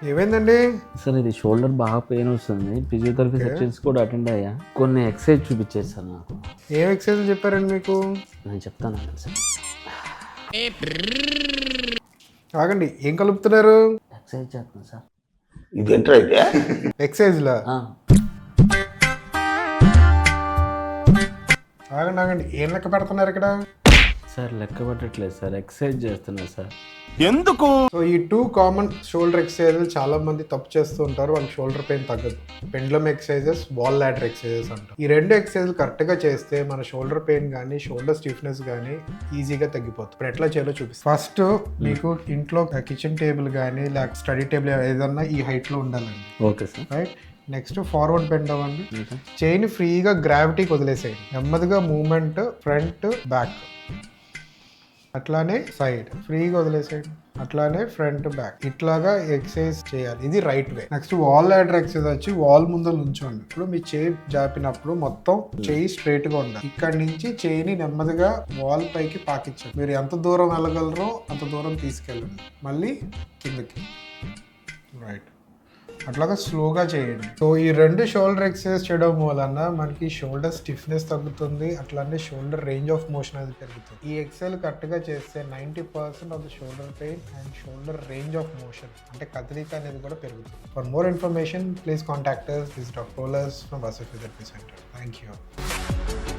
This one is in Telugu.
ఏమైందండి సార్ ఇది షోల్డర్ బాగా పెయిన్ వస్తుంది. ఫిజియోథెరపీ సెక్షన్స్ కూడా అటెండ్ అయ్యా. కొన్ని ఎక్సర్సైజ్ చూపించేది సార్ నాకు. ఏం ఎక్సర్సైజ్ చెప్పారండి మీకు? నేను చెప్తాను సార్. ఆగండి, ఏం కలుపుతున్నారు? ఎక్సర్సైజ్ చేస్తాను సార్. ఇదేంట్రా ఇదే? ఎక్సర్సైజ్లా? ఆగండి, ఏం లెక్క పెడుతున్నారు ఇక్కడ? సార్ లెక్క పెట్టట్లేదు సార్, ఎక్సర్సైజ్ చేస్తున్నా సార్. ఎందుకు? సో ఈ 2 కామన్ షోల్డర్ ఎక్సర్సైజెస్ చాలా మంది తప్పు చేస్తూ ఉంటారు. వాళ్ళకి షోల్డర్ పెయిన్ తగ్గదు. పెండ్లమ్ ఎక్సర్సైజెస్, వాల్ లాడర్ ఎక్సర్సైజెస్ అంటారు. ఈ 2 ఎక్సర్సైజెస్ కరెక్ట్గా చేస్తే మన షోల్డర్ పెయిన్ కానీ షోల్డర్ స్టిఫ్నెస్ కానీ ఈజీగా తగ్గిపోతుంది. ఇప్పుడు ఎట్లా చేయాలో చూపిస్తాను. ఫస్ట్ మీకు ఇంట్లో కిచెన్ టేబుల్ కానీ లేక స్టడీ టేబుల్ ఏదన్నా ఈ హైట్లో ఉండాలండి. Okay sir. Right. Next forward bend అవ్వండి. చైన్ ఫ్రీగా గ్రావిటీకి వదిలేసేయండి. నెమ్మదిగా మూమెంట్ ఫ్రంట్ బ్యాక్, అట్లానే సైడ్ ఫ్రీగా వదిలేసేయండి. అట్లానే ఫ్రంట్ బ్యాక్, ఇట్లాగా ఎక్సర్సైజ్ చేయాలి. ఇది right way. Next wall ladder exercise వచ్చి వాల్ ముందు నుంచోండి. ఇప్పుడు మీ చేయి జాపినప్పుడు మొత్తం చేయి స్ట్రైట్ గా ఉండాలి. ఇక్కడ నుంచి చేయిని నెమ్మదిగా వాల్ పైకి పాకించండి. మీరు ఎంత దూరం వెళ్ళగలరో అంత దూరం తీసుకెళ్ళండి. మళ్ళీ కిందకి. రైట్. అట్లాగా స్లోగా చేయండి. సో ఈ 2 షోల్డర్ ఎక్సర్సైజ్ చేయడం వలన మనకి షోల్డర్ స్టిఫ్నెస్ తగ్గుతుంది, అట్లానే షోల్డర్ రేంజ్ ఆఫ్ మోషన్ అనేది పెరుగుతుంది. ఈ ఎక్సర్సైజ్ కరెక్ట్గా చేస్తే 90% of the shoulder pain and shoulder range of motion అంటే కదలిక అనేది కూడా పెరుగుతుంది. For more information please contact us. This is Dr. Polas from Vasu Physiotherapy Center. Thank you.